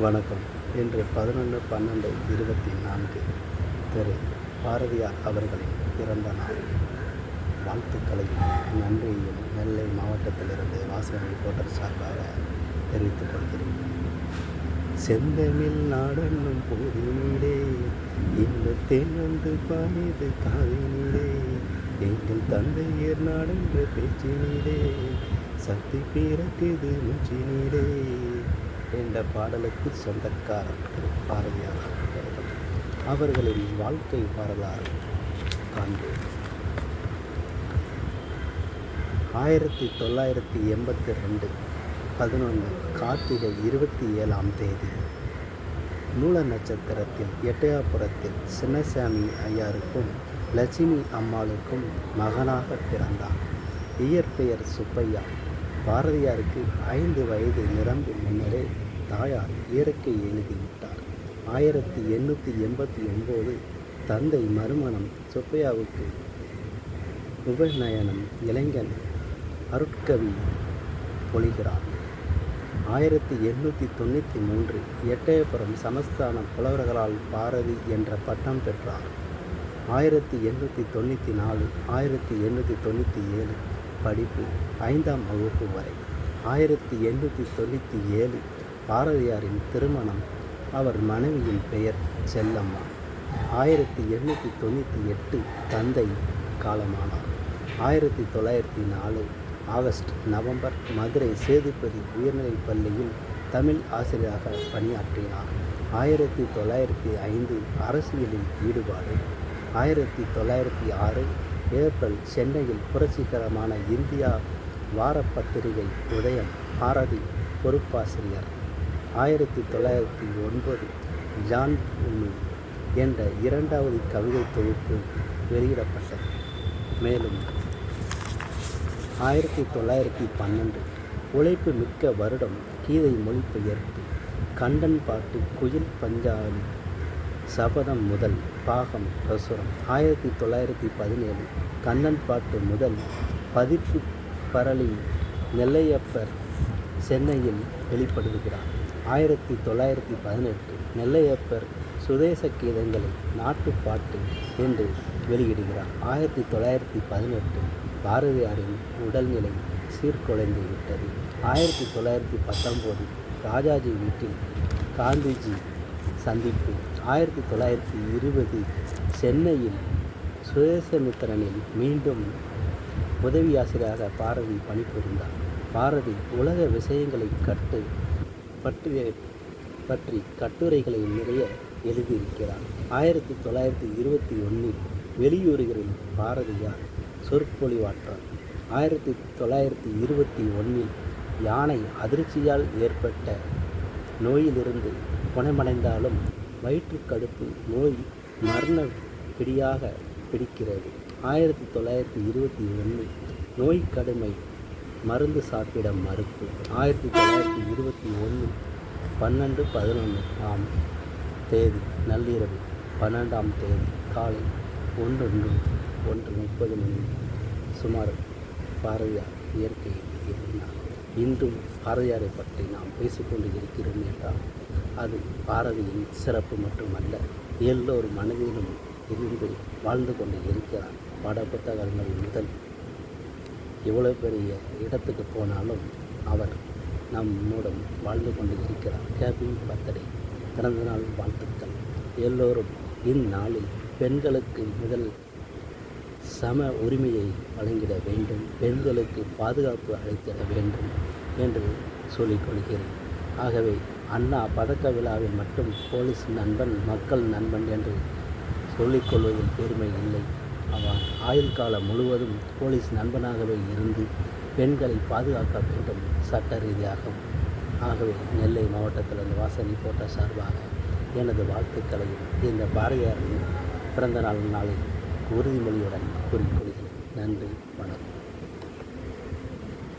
வணக்கம். இன்று 11/12/24 திரு பாரதியார் அவர்களின் பிறந்த நாள். வாழ்த்துக்களையும் நன்றியையும் நெல்லை மாவட்டத்திலிருந்து வாசனை ரிப்போர்ட்டர் சார்பாக தெரிவித்துக் கொள்கிறேன். செந்தமிழ் நாடென்னும் போதினிலே இந்த தேன் வந்து பாய்ந்து காதினிலே, எங்கள் தந்தையர் நாடென்ற பேச்சினிலே சக்தி பிறக்குது மூச்சினிலே என்ற பாடலுக்கு சொந்தக்காரர் திரு பாரதியார் அவர்கள். அவர்களின் வாழ்க்கை வரலாறு காண்போம். 1982 11 கார்த்திகை 27ஆம் தேதி மூல நட்சத்திரத்தில் எட்டயாபுரத்தில் சின்னசாமி ஐயாருக்கும் லட்சுமி அம்மாளுக்கும் மகனாக பிறந்தார். இயற்பெயர் சுப்பையா. பாரதியாருக்கு 5 வயது நிரம்பும் முன்னரே தாயார் இயற்கை எழுதிவிட்டார். 1889 தந்தை மறுமணம் சுப்பையாவுக்கு உபநயனம் இளைஞன் அருட்கவி பொழிகிறார். 1893 எட்டயபுரம் சமஸ்தான புலவர்களால் பாரதி என்ற பட்டம் பெற்றார். 1894 1897 படிப்பு 5ஆம் வகுப்பு வரை. 1897 பாரதியாரின் திருமணம். அவர் மனைவியின் பெயர் செல்லம்மா. 1898 தந்தை காலமானார். 1904 ஆகஸ்ட் நவம்பர் மதுரை சேதுபதி உயர்நிலைப் பள்ளியில் தமிழ் ஆசிரியராக பணியாற்றினார். 1905 அரசியலில் ஈடுபாடு. 1906 ஏப்ரல் சென்னையில் புரட்சிகரமான இந்தியா வாரப்பத்திரிகை உதயம் பாரதி பொறுப்பாசிரியர். 1909 ஜான் பூமி என்ற 2வது கவிதை தொகுப்பு வெளியிடப்பட்டது. மேலும் 1912 உழைப்பு மிக்க வருடம் கீதை மொழிபெயர்ப்பு. கண்டன் பாட்டு குயில் பஞ்சாலி சபதம் முதல் பாகம் பிரசுரம். 1917 கண்ணன் பாட்டு முதல் பதிப்பு பரளி நெல்லையப்பர் சென்னையில் வெளிப்படுத்துகிறார். 1918 நெல்லையப்பர் சுதேச கீதங்களை நாட்டுப்பாட்டு என்று வெளியிடுகிறார். 1918 பாரதியாரின் உடல்நிலை சீர்குலைந்து விட்டது. 1919 ராஜாஜி வீட்டில் காந்திஜி சந்திப்பு. 1920 சென்னையில் சுதேசமித்திரனில் மீண்டும் உதவியாசிரியராக பாரதி பணிபுரிந்தார். பாரதி உலக விஷயங்களை பற்றி கட்டுரைகளை நிறைய எழுதியிருக்கிறார். 1921 வெளியூர்களில் பாரதியார் சொற்பொழிவாற்றார். 1921 யானை அதிர்ச்சியால் ஏற்பட்ட நோயிலிருந்து குணமடைந்தாலும் வயிற்றுக்கடுப்பு நோய் மரண பிடியாக பிடிக்கிறது. 1921 நோய் கடுமை, மருந்து சாப்பிட மறுப்பு. 1921 12/11 தேதி நள்ளிரவு 12ஆம் தேதி காலை 1:30 மணி சுமார் பாரதியார் இயற்கை எழுதினார். இன்றும் பாரதியாரை பற்றி நாம் பேசிக்கொண்டு இருக்கிறோம் என்றால் அது பாரதியின் சிறப்பு மட்டுமல்ல, எல்லோரும் மனதிலும் இருந்து வாழ்ந்து கொண்டு இருக்கிறார். பாட புத்தகங்கள் முதல் எவ்வளோ பெரிய இடத்துக்கு போனாலும் அவர் நம்முடன் வாழ்ந்து கொண்டு இருக்கிறார். ஹேப்பி பர்த்டே, பிறந்தநாள் வாழ்த்துக்கள். எல்லோரும் இந்நாளில் பெண்களுக்கு முதல் சம உரிமையை வழங்கிட வேண்டும், பெண்களுக்கு பாதுகாப்பு அளித்திட வேண்டும் என்று சொல்லிக்கொள்கிறேன். ஆகவே அண்ணா பதக்க விழாவில் மட்டும் போலீஸ் நண்பன் மக்கள் நண்பன் என்று சொல்லிக்கொள்வதில் பெருமை இல்லை. அவர் ஆயுள் காலம் முழுவதும் போலீஸ் நண்பனாகவே இருந்து பெண்களை பாதுகாக்க வேண்டும் சட்ட ரீதியாகவும். ஆகவே நெல்லை மாவட்டத்திலிருந்து வாசனை போட்ட சார்பாக எனது வாழ்த்துக்களையும் இந்த பாரதியாரின் பிறந்த நாளில் உறுதிமொழியுடன் கூறிக்கொள்கிறேன். நன்றி, வணக்கம்.